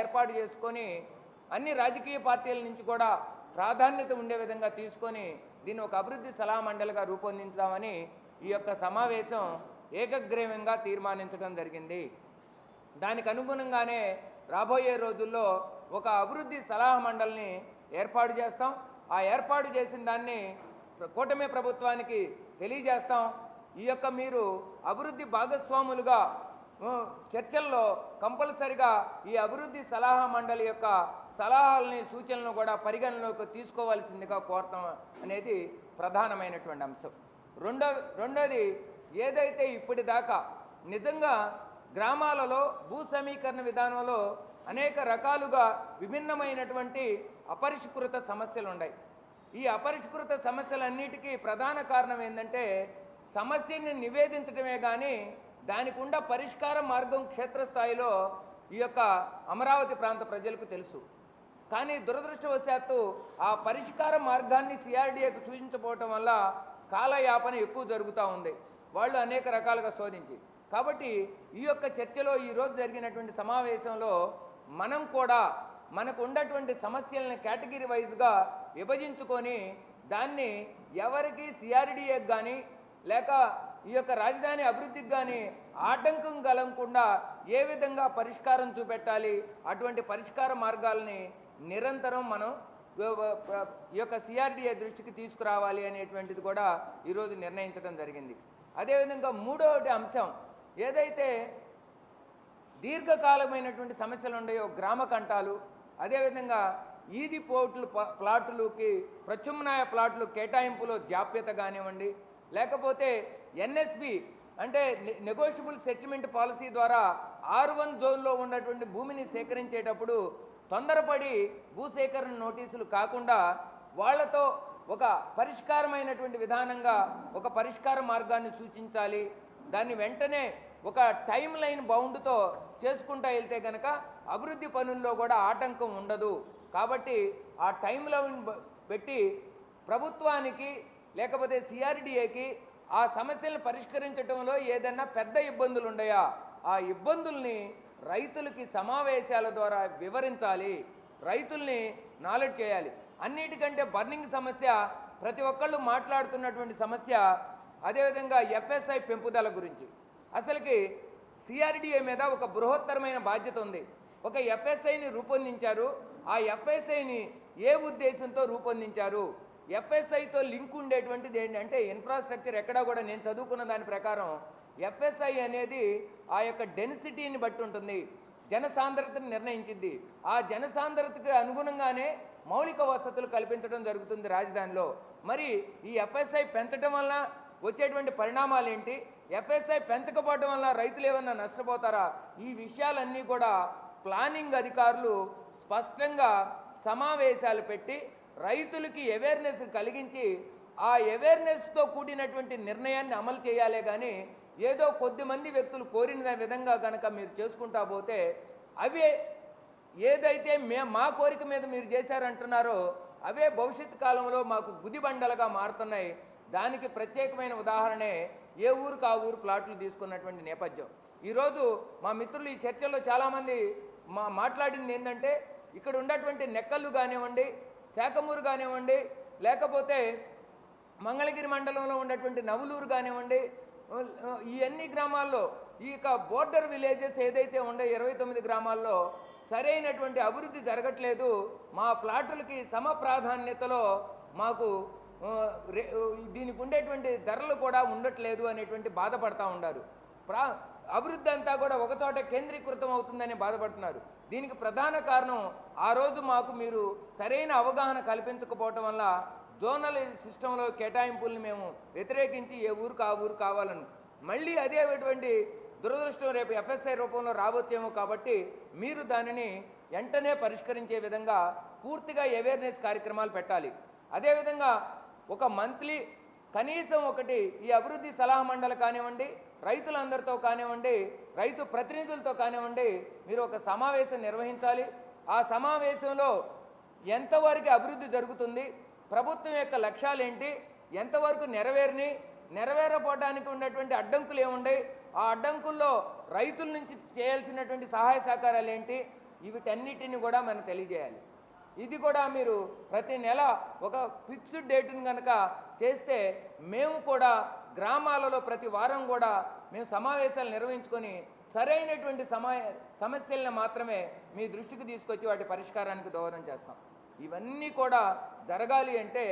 ఏర్పాటు చేసుకొని అన్ని రాజకీయ పార్టీల నుంచి కూడా ప్రాధాన్యత ఉండే విధంగా తీసుకొని దీన్ని ఒక అభివృద్ధి సలహా మండలిగా రూపొందించామని ఈ యొక్క సమావేశం ఏకగ్రీవంగా తీర్మానించడం జరిగింది. దానికి అనుగుణంగానే రాబోయే రోజుల్లో ఒక అభివృద్ధి సలహా మండలిని ఏర్పాటు చేస్తాం. ఆ ఏర్పాటు చేసిన దాన్ని కూటమి ప్రభుత్వానికి తెలియజేస్తాం. ఈ యొక్క మీరు అభివృద్ధి భాగస్వాములుగా చర్చల్లో కంపల్సరిగా ఈ అభివృద్ధి సలహా మండలి యొక్క సలహాలని సూచనలను కూడా పరిగణలోకి తీసుకోవాల్సిందిగా కోరతాం అనేది ప్రధానమైనటువంటి అంశం. రెండోది ఏదైతే ఇప్పటిదాకా నిజంగా గ్రామాలలో భూ సమీకరణ విధానంలో అనేక రకాలుగా విభిన్నమైనటువంటి అపరిష్కృత సమస్యలు ఉన్నాయి. ఈ అపరిష్కృత సమస్యలన్నిటికీ ప్రధాన కారణం ఏంటంటే సమస్యని నివేదించడమే కానీ దానికి ఉన్న పరిష్కార మార్గం క్షేత్రస్థాయిలో ఈ యొక్క అమరావతి ప్రాంత ప్రజలకు తెలుసు. కానీ దురదృష్టవశాత్తు ఆ పరిష్కార మార్గాన్ని సిఆర్డీఏకు సూచించకపోవటం వల్ల కాలయాపన ఎక్కువ జరుగుతూ ఉంది, వాళ్ళు అనేక రకాలుగా శోధించి. కాబట్టి ఈ యొక్క చర్చలో ఈరోజు జరిగినటువంటి సమావేశంలో మనం కూడా మనకు ఉన్నటువంటి సమస్యలను కేటగిరీ వైజ్గా విభజించుకొని దాన్ని ఎవరికి సిఆర్డీఏకి కానీ లేక ఈ యొక్క రాజధాని అభివృద్ధికి కానీ ఆటంకం కలగకుండా ఏ విధంగా పరిష్కారం చూపెట్టాలి, అటువంటి పరిష్కార మార్గాలని నిరంతరం మనం ఈ యొక్క సిఆర్డీఏ దృష్టికి తీసుకురావాలి అనేటువంటిది కూడా ఈరోజు నిర్ణయించడం జరిగింది. అదేవిధంగా మూడవది అంశం ఏదైతే దీర్ఘకాలమైనటువంటి సమస్యలు ఉన్నాయో గ్రామ కంటాలు, అదేవిధంగా ఈది పోర్టులు ప్లాట్లకి ప్రత్యామ్నాయ ప్లాట్లు కేటాయింపులో జాప్యత కానివ్వండి, లేకపోతే ఎన్ఎస్పి అంటే నెగోషియబుల్ సెటిల్మెంట్ పాలసీ ద్వారా R1 జోన్లో ఉన్నటువంటి భూమిని సేకరించేటప్పుడు తొందరపడి భూసేకరణ నోటీసులు కాకుండా వాళ్లతో ఒక పరిష్కారమైనటువంటి విధానంగా ఒక పరిష్కార మార్గాన్ని సూచించాలి. దాన్ని వెంటనే ఒక టైం లైన్ బౌండ్తో చేసుకుంటూ వెళ్తే కనుక అభివృద్ధి పనుల్లో కూడా ఆటంకం ఉండదు. కాబట్టి ఆ టైం లైన్ పెట్టి ప్రభుత్వానికి లేకపోతే సిఆర్డీఏకి ఆ సమస్యలను పరిష్కరించడంలో ఏదన్నా పెద్ద ఇబ్బందులు ఉన్నాయా, ఆ ఇబ్బందుల్ని రైతులకి సమావేశాల ద్వారా వివరించాలి, రైతుల్ని నాలెడ్జ్ చేయాలి. అన్నిటికంటే బర్నింగ్ సమస్య ప్రతి ఒక్కళ్ళు మాట్లాడుతున్నటువంటి సమస్య అదేవిధంగా ఎఫ్ఎస్ఐ పెంపుదల గురించి. అసలుకి సిఆర్డీఏ మీద ఒక బృహత్తరమైన బాధ్యత ఉంది. ఒక ఎఫ్ఎస్ఐని రూపొందించారు. ఆ ఎఫ్ఎస్ఐని ఏ ఉద్దేశంతో రూపొందించారు? ఎఫ్ఎస్ఐతో లింక్ ఉండేటువంటిది ఏంటంటే ఇన్ఫ్రాస్ట్రక్చర్. ఎక్కడా కూడా నేను చదువుకున్న దాని ప్రకారం ఎఫ్ఎస్ఐ అనేది ఆ యొక్క డెన్సిటీని బట్టి ఉంటుంది, జనసాంద్రతను నిర్ణయించింది. ఆ జనసాంద్రతకు అనుగుణంగానే మౌలిక వసతులు కల్పించడం జరుగుతుంది రాజధానిలో. మరి ఈ ఎఫ్ఎస్ఐ పెంచడం వల్ల వచ్చేటువంటి పరిణామాలు ఏంటి, ఎఫ్ఎస్ఐ పెంచకపోవడం వల్ల రైతులు ఏమన్నా నష్టపోతారా? ఈ విషయాలన్నీ కూడా ప్లానింగ్ అధికారులు స్పష్టంగా సమావేశాలు పెట్టి రైతులకి అవేర్నెస్ కలిగించి ఆ అవేర్నెస్తో కూడినటువంటి నిర్ణయాన్ని అమలు చేయాలే కానీ ఏదో కొద్దిమంది వ్యక్తులు కోరిన విధంగా కనుక మీరు చేసుకుంటా పోతే అవే ఏదైతే మా కోరిక మీద మీరు చేశారంటున్నారో అవే భవిష్యత్తు కాలంలో మాకు గుదిబండలుగా మారుతున్నాయి. దానికి ప్రత్యేకమైన ఉదాహరణే ఏ ఊరికి ఆ ఊరు ప్లాట్లు తీసుకున్నటువంటి నేపథ్యం. ఈరోజు మా మిత్రులు ఈ చర్చల్లో చాలామంది మాట్లాడింది ఏంటంటే ఇక్కడ ఉన్నటువంటి నెక్కళ్ళు కానివ్వండి, శాఖమూరు కానివ్వండి, లేకపోతే మంగళగిరి మండలంలో ఉన్నటువంటి నవలూరు కానివ్వండి, ఈ అన్ని గ్రామాల్లో ఈ యొక్క బోర్డర్ విలేజెస్ ఏదైతే ఉండే 29 గ్రామాల్లో సరైనటువంటి అభివృద్ధి జరగట్లేదు, మా ప్లాట్లకి సమ ప్రాధాన్యతలో మాకు దీనికి ఉండేటువంటి ధరలు కూడా ఉండట్లేదు అనేటువంటి బాధపడతా ఉన్నారు. అభివృద్ధి అంతా కూడా ఒకచోట కేంద్రీకృతం అవుతుందని బాధపడుతున్నారు. దీనికి ప్రధాన కారణం ఆ రోజు మాకు మీరు సరైన అవగాహన కల్పించకపోవటం వల్ల జోనల్ సిస్టంలో కేటాయింపుల్ని మేము వ్యతిరేకించి ఏ ఊరికి ఆ ఊరు కావాలను మళ్ళీ అదేటువంటి దురదృష్టం రేపు ఎఫ్ఎస్ఐ రూపంలో రావచ్చేమో. కాబట్టి మీరు దానిని వెంటనే పరిష్కరించే విధంగా పూర్తిగా అవేర్నెస్ కార్యక్రమాలు పెట్టాలి. అదేవిధంగా ఒక మంత్లీ కనీసం ఒకటి ఈ అభివృద్ధి సలహా మండలి కానివ్వండి, రైతులందరితో కానివ్వండి, రైతు ప్రతినిధులతో కానివ్వండి, మీరు ఒక సమావేశం నిర్వహించాలి. ఆ సమావేశంలో ఎంతవరకు అభివృద్ధి జరుగుతుంది, ప్రభుత్వం యొక్క లక్ష్యాలు ఏంటి, ఎంతవరకు నెరవేరపోవడానికి ఉన్నటువంటి అడ్డంకులు ఏముండే, ఆ అడ్డంకుల్లో రైతుల నుంచి చేయాల్సినటువంటి సహాయ సహకారాలు ఏంటి, వీటన్నిటిని కూడా మనం తెలియజేయాలి. ఇది కూడా మీరు ప్రతి నెల ఒక ఫిక్స్డ్ డేట్ని కనుక చేస్తే మేము కూడా గ్రామాలలో ప్రతి వారం కూడా మేము సమావేశాలు నిర్వహించుకొని సరైనటువంటి సమస్యలను మాత్రమే మీ దృష్టికి తీసుకొచ్చి వాటి పరిష్కారానికి దోహదం చేస్తాం. ఇవన్నీ కూడా జరగాలి అంటే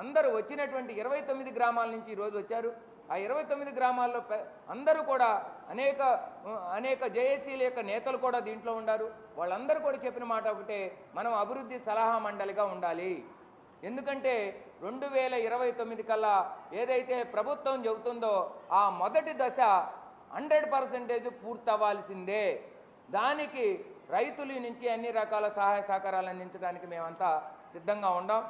అందరూ వచ్చినటువంటి 29 గ్రామాల నుంచి ఈరోజు వచ్చారు. ఆ 29 గ్రామాల్లో అందరూ కూడా అనేక జేఏసీల యొక్క నేతలు కూడా దీంట్లో ఉన్నారు. వాళ్ళందరూ కూడా చెప్పిన మాట ఒకటే, మనం అభివృద్ధి సలహా మండలిగా ఉండాలి. ఎందుకంటే 2029 కల్లా ఏదైతే ప్రభుత్వం చెబుతుందో ఆ మొదటి దశ 100% పూర్తవ్వాల్సిందే. దానికి రైతుల నుంచి అన్ని రకాల సహాయ సహకారాలు అందించడానికి మేమంతా సిద్ధంగా ఉన్నాం.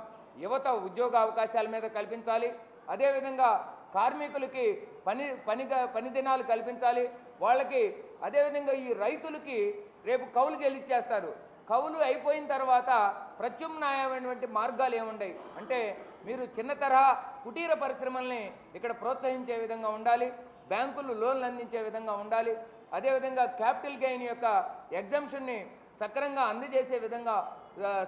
యువత ఉద్యోగ అవకాశాల మీద కల్పించాలి. అదేవిధంగా కార్మికులకి పని దినాలు కల్పించాలి వాళ్ళకి. అదేవిధంగా ఈ రైతులకి రేపు కౌలు చెల్లించేస్తారు. కౌలు అయిపోయిన తర్వాత ప్రత్యామ్నాయమైనటువంటి మార్గాలు ఏముంటాయి అంటే మీరు చిన్న తరహా కుటీర పరిశ్రమల్ని ఇక్కడ ప్రోత్సహించే విధంగా ఉండాలి. బ్యాంకులు లోన్లు అందించే విధంగా ఉండాలి. అదేవిధంగా క్యాపిటల్ గెయిన్ యొక్క ఎగ్జంప్షన్ని సక్రంగా అందజేసే విధంగా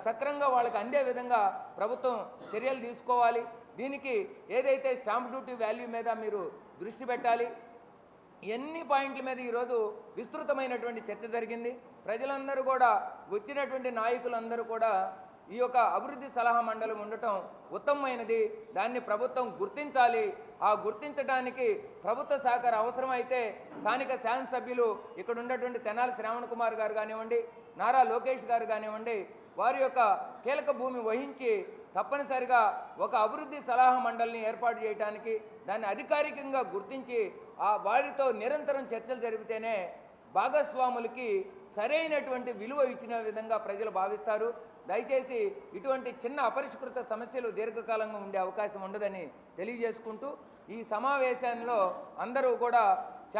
సక్రంగా వాళ్ళకి అందే విధంగా ప్రభుత్వం చర్యలు తీసుకోవాలి. దీనికి ఏదైతే స్టాంప్ డ్యూటీ వాల్యూ మీద మీరు దృష్టి పెట్టాలి. ఎన్ని పాయింట్ల మీద ఈరోజు విస్తృతమైనటువంటి చర్చ జరిగింది. ప్రజలందరూ కూడా వచ్చినటువంటి నాయకులందరూ కూడా ఈ యొక్క అభివృద్ధి సలహా మండలి ఉండటం ఉత్తమమైనది. దాన్ని ప్రభుత్వం గుర్తించాలి. ఆ గుర్తించడానికి ప్రభుత్వ సహకారం అవసరమైతే స్థానిక శాసనసభ్యులు ఇక్కడ ఉన్నటువంటి తెనాలి శ్రావణ్ కుమార్ గారు కానివ్వండి, నారా లోకేష్ గారు కానివ్వండి, వారి యొక్క కీలక భూమి వహించి తప్పనిసరిగా ఒక అభివృద్ధి సలహా మండలిని ఏర్పాటు చేయడానికి దాన్ని అధికారికంగా గుర్తించి వారితో నిరంతరం చర్చలు జరిపితేనే భాగస్వాములకి సరైనటువంటి విలువ ఇచ్చిన విధంగా ప్రజలు భావిస్తారు. దయచేసి ఇటువంటి చిన్న అపరిష్కృత సమస్యలు దీర్ఘకాలంగా ఉండే అవకాశం ఉండదని తెలియజేసుకుంటూ ఈ సమావేశంలో అందరూ కూడా